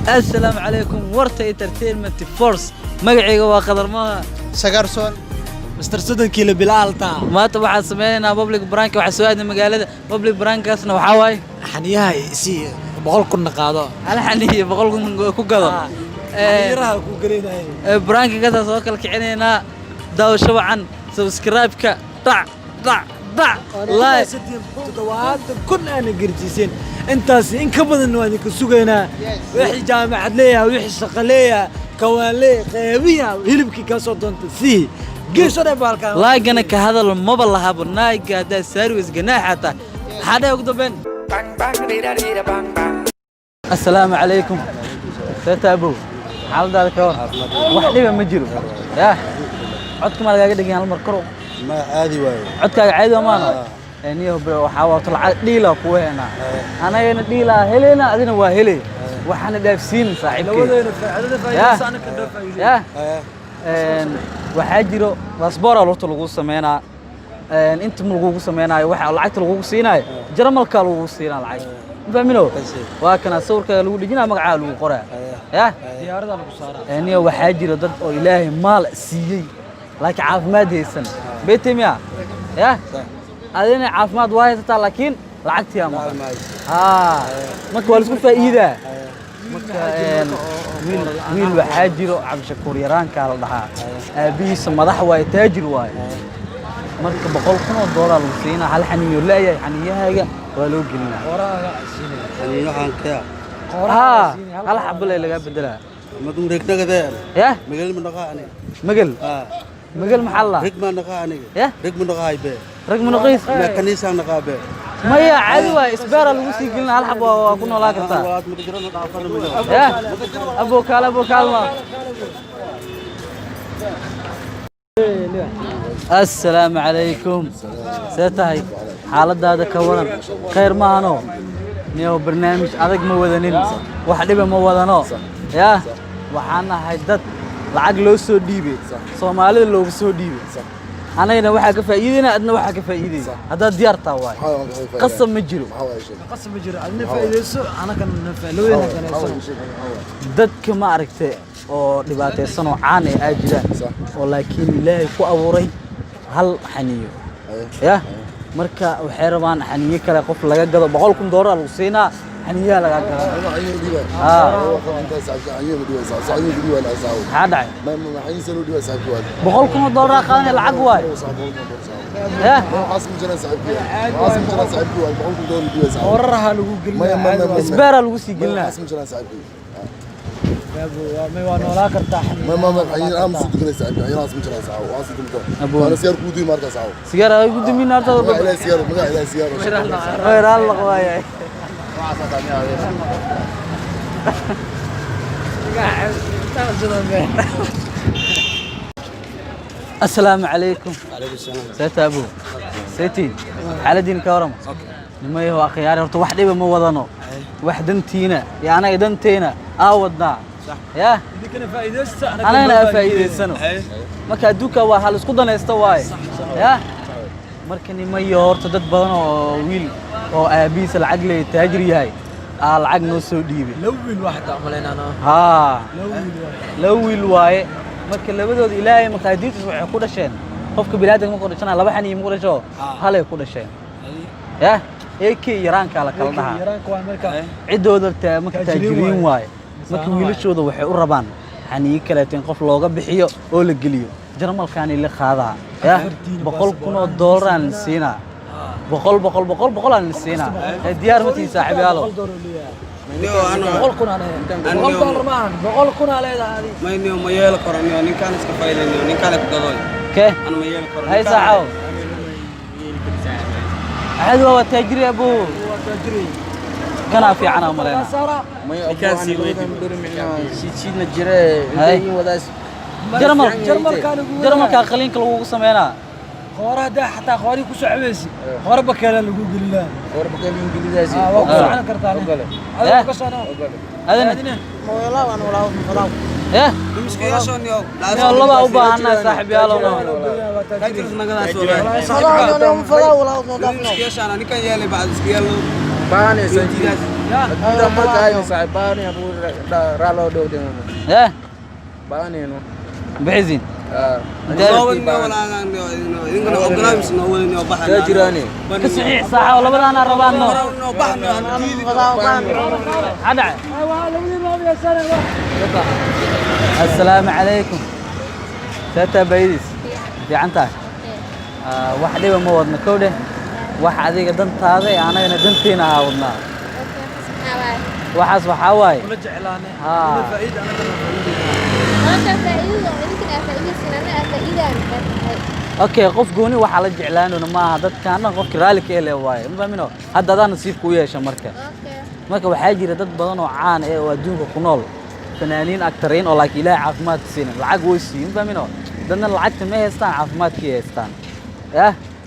السلام عليكم ورطة انترتينمنت فورس مقعيقة وقدر ما سقرسون مستر سودن كيلو بلال تا ما تبع سمينا بابليك برانك waxa soo aadna magaalada بابليك برانكاسna waxa way xaniyaha si 100 kun qaado hal xaniye 100 kun ku gado xaniyaraha ku galeenay برانكاas soo kala kicinayna daawasho wacan subscribe-ka dhac والله تدوات كن انا قرجيسين انتاس ان كبدن وادي كسوغينا وحي جامعه ليها وحي شقه ليها كوان ليه قيبيها هلبكي كاسو دونت سي geesore baalka laagana ka hadal ma balaha barnaamijka hada service ganaaxata hada ugu dambeyn assalaamu calaykum tataabo xaaladaada ka war wax dhiba ma jiro ya codka ma lagaaga dhigin hal mar karo ما عادي واي codkaaga caadi ma aha aniyo waxa wato lacag dhiila ku weena anagana dhiila helena adina waa hele waxana dhaafsiin saaxiibkay labadeena faacada faayada ana ka dhaafay ya waxaa jiro baasboor loo lagu sameeyna inta lagu sameeynayo waxa lacagta lagu siinayo jarmalka lagu siina lacag fahmino waa kana sawirka lagu dhijina magaca lagu qoraa ya diyaarada lagu saaraa aniyo waxaa jiro dad oo ilaahay maal siiyay laakiin caafimaad haysan beetimiya ya adina caafimaad waa haysataa laakiin lacagtiya ma marka waa isku faa'iidaa marka wiil waxaa jiro cabdishakuur yaraanka la dhahaa aabihiisa madax waaye taajir waaye marka $100,000 lagu siinaa hal xaniyo leeyahay xaniyahaaga waa loo gelinaa qoraaga siinay xaniino xanka hal xabale laga bedelaa ma dum reegnaga ya magal ma naqaani magal maxaa la reeg ma naqaani ya reeg ma naqaaybe rag munaqiis ma kaniisa naqaabe maya caadi waa isbeera lagu sii gelinaa hal xabo waa ku noolaa kartaa walaad ma jirana dhaafana ma ya abo kaalma السلام عليكم سيتهي حالداada ka waran khayr ma ahano niyo barnaamij adag ma wadanin wax dhiba ma wadano ya waxaan ahay dad lacag loo soo dhiibay Soomaalida loogu soo dhiibay anayna waxa ka faa'iideyna adna waxa ka faa'iideysa hada diyaartaa waay qasab ma jiro adna faa'iideyso ana kan faa'iideyna kanayso dadka ma aragtay oo dhibaataysan oo caan ah jiraan oo laakiin ilaahay ku abuuray hal xaniyo ya marka waxay rabaan xaniyo kale qof laga gado $100,000 lagu siinaa xaniyaha laga gado $100,000 qaadan lacag waay ya qoraraha lagu gelinaa isbeera lagu sii gelinaa ما ولا كرتا ما حين امس دغنا ساعه حين راس مجرى ساعه واصل دمته انا سيار كودي ماركا ساعه سيجاره ay gudmin arta لا سيار ما لا سيار غير الله وايي السلام عليكم عليكم السلام سيت ابو سيتي حالدين كورم نما يو اخيار horta wax dhiba ma wadano wax dantiina yaana idanteena aawadna ya dikana faa'iideysta anana faa'iideysano marka aduunka waa hal isku danaysta waay ya marka nima iyo horta dad badan oo wiil oo aabiisa lacag leeyahay taajir yahay lacag noo soo dhiibay lawil waxa amaleynana lawil waaye marka labadooda ilaahay maqaadiirtiisa waxay ku dhasheen qofka bilaadanka ma ku dhashana laba xaniyo ma ku dhasho hal ay ku dhasheen ya eekay yaraanka la kala dhaha yaraanka waa marka cidooda marka taajiriin waaye marka wiilashooda waxay u rabaan xaniyo kale teen qof looga bixiyo oo la geliyo jarmalkaani la qaadaa ya $100,000 aan siina boqol aan siina diyaar ma tii saaxiibayaalo niyo ana $100,000 ma $100,000 leedahay niyo ma yeel qoraniyo ninkaan iska faa'iideynayo ninkaan ku gadoy ke ana ma yeel qoraniyo hay saaxo هذا هو تجري أبو كان في عنا ملنا ما كان سيد شيء نجري وداس جرمال كان خلين كل وقت سمعنا خوره ده حتى خواري كوسو عبيسي خوره بكاله لو غلينا خوره بكاله انجليزي وقف عنا كرتاني هذا كسانه هذا ولا ولا يا مسكياشون يو يا الله بقى وبانا صاحب يا الله كايترز نغنا سو مسكياشان انا كان يالي بعد سكيالو Bani sendiri. Kita makan ini saya bani aku ralo do dengan. يا Bani no. بعزين نوولني ولا إننا أقرامس نوولني وبحنا Dia jirani. صحيح صح ولا بدنا ربان نو وبحنا عدع السلام عليكم تاتا بيديس في عنتك واحدة ما ودنا كوده واحد هذيك دنت هذا أنا دنتينا هاودنا وحاس وحواي ونرجع إعلانه آه. فائدة أنا كنا اوكي qof gooni waxa la jeclaanuna maaha dadkaana qofka raali ka helay waaye ma fahamino hadda adaan nasiib ku yeesha marka waxaa jira dad badan oo caan ah oo adduunka ku nool fanaaniin aktoriin oo laakiin ilaahay caafimaad siinin lacag way siin ma fahamino dadna lacagta ma haystaan caafimaadkii haystaan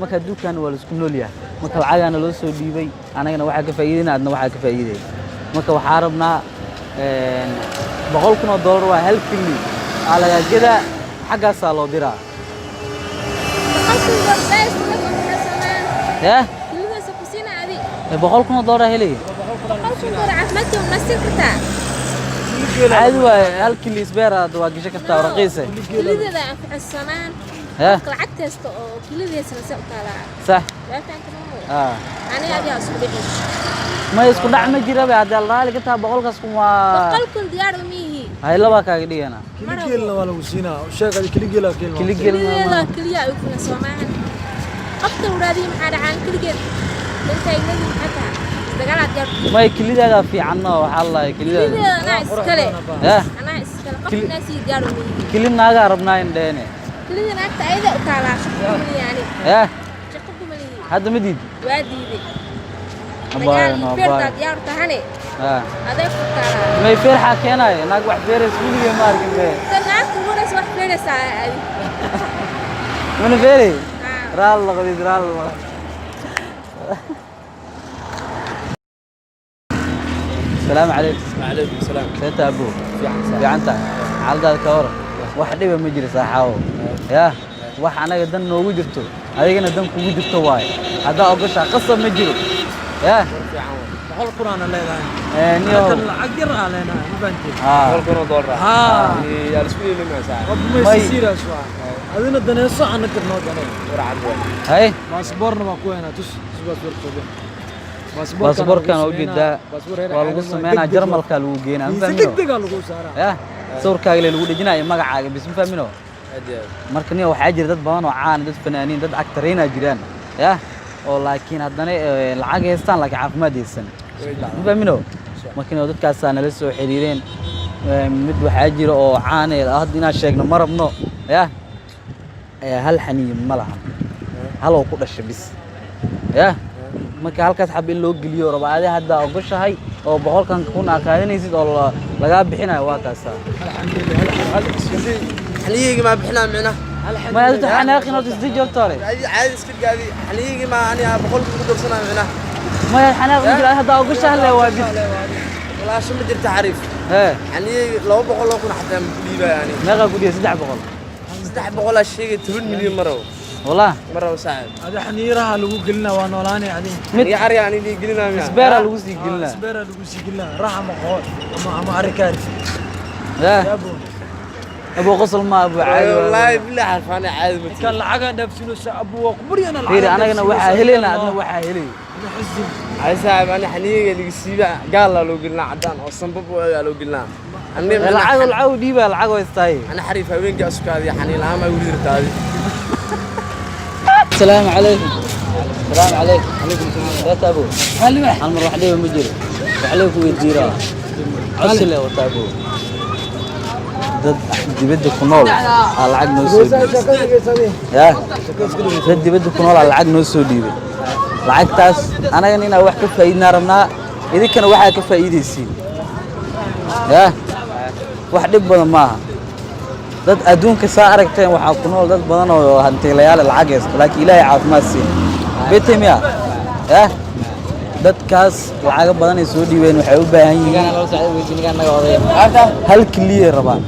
marka adduunkan waa la isku nool yahay marka lacagana loo soo dhiibay anagana waxa ka faa'iideynaa adna waxa ka faa'iideey marka waxaa rabnaa $100,000 waa hal kili alaga gida xagaasaa loo diraa يا $100,000 هلي عادي هل كل اسبوع دوا قشة كتاب رقيسة ها صح ما يسكن دعم جرا بعد الله اللي كتاب بقول قسكم هاي لا بقى كذي أنا كل ولا وسينا وشاك كل جيلا كل جيل أكتر ولادي محاد عن كل جيل أنت يجلس حتى دجال عجب ما يكلي ده في عنا وحلا يكلي ده أنا إسكالي ها أنا إسكالي قبل الناس يجاروا مني كل الناس عربنا عندنا كل الناس تعيدا وتعالى شكرا يعني ها شكرا مني هذا مديد وادي ذي أباي فرد ديار تهاني ها هذا يفتح ما يفير حكينا ناق واحد فيرس مين ما أركب به الناس تقول واحد فيرس من فيري رال غريب رال السلام عليكم. وعليكم السلام. كيف أبو؟ في عنتا. على ذا الكورة. واحد يبغى مجلس أحاول. يا. واحد أنا قدام نوجدته. هذا أنا قدام كوجدته واي. هذا أقصى قصة مجلو. يا. بحول القرآن الله إيه نيو. عقر علينا نبنتي. $100,000. يا رسولي لما ساعة. رب ما يصير أسوأ. هذين الدنيا صح أنا كنا دنيا. ورعد هاي. باسبورنا ما كوينا تش باسبور كوبين. باسبور كان وجد ده. والله سمعنا جرمال كانوا جينا. سكت قالوا سارة. يا. صور كاغلي لو دجنا يا مقع عاقب بس فهمينه. markani waxa jira dad badan oo caan dad fanaaniin dad aktoriin ah jiraan ya oo laakiin haddana lacag haystaan laakiin caafimaad haysan ma fahamino markani dadkaas aan la soo xiriireen mid waxa jira oo caan ah hadda inaan sheegno ma rabno ya hal xaniin ma laha hal oo ku dhashay bis ya marka halkaas xab in loo geliyo rabaade hadda ogashahay oo boqolkan kun aqaadanaysid oo laga bixinayo waa kaas حليقي ما بحنا معنا ما أنت حناقي نوت استديو تاري عادي اسكت قاعدي حليقي ما أنا بقول بدور سنة معنا ما حناقي نقول هذا أقول شهر واجد والله شو مدير تعريف إيه حليقي لو بقول لكم حتى مديبة يعني ما أقول يا سدع بقول استحب بقول هالشيء 8 مليون مرة والله مرة وساعد هذا حنيرها لو قلنا وانولاني عليه يعري يعني اللي قلنا منها سبيرة الوسي قلنا سبيرة الوسي قلنا راح مقهور أما أركاري يا أبو غسل ما أبو عادي والله بالله عارف أنا عادي كان العقد نفسه أبو أكبر أنا غير أنا كنا وحاهلنا أنا وحاهلي عايز صاحب أنا حنيقة اللي سيبا قال لو قلنا عدان أصلا بابو لو قلنا العود دي بقى العود يستاهل أنا حريف وين جاسك هذه حنين لا ما يقول هذه السلام عليكم. السلام عليكم. عليكم السلام. لا تابو. هل ما؟ أنا مروح عليه ومجري. وعليكم يجيرا. عسله وتابو. dad dibadda ku nool lacag noo soo dhiibay ya dad dibadda ku nool lacag noo soo dhiibay lacagtaas anaga inaan wax ka faa'iidna rabnaa idinkana waxa ka faa'iideysiin ya wax dhib badan maaha dad adduunka saa aragteen waxa ku nool dad badan oo hantiilayaal lacag haysta laakiin ilaahay caafimaad siin beetemiya ya dadkaas lacag badan ay soo dhiibeen waxay u baahan yihiin hal kaliya rabaan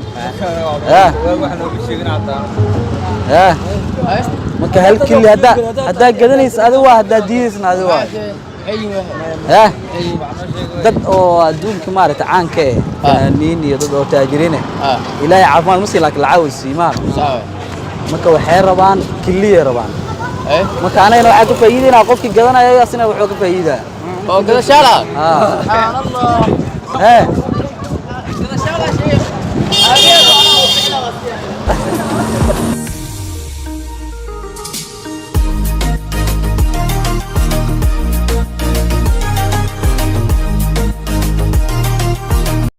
marka hal kili haddaa gadanaysa adiga waa haddaa diidaysna adiga waa ها dad oo adduunka maaragtay caanka ah fanaaniin iyo dad oo taajiriin ah ilaahay caafimaad ma siin laakiin lacag way siimaan marka waxay rabaan kiliya rabaan marka anayna waxa ka faa'iideynaa qofkii gadanaya asina wuxuu ka faa'iidaa oo gada shala subhanallah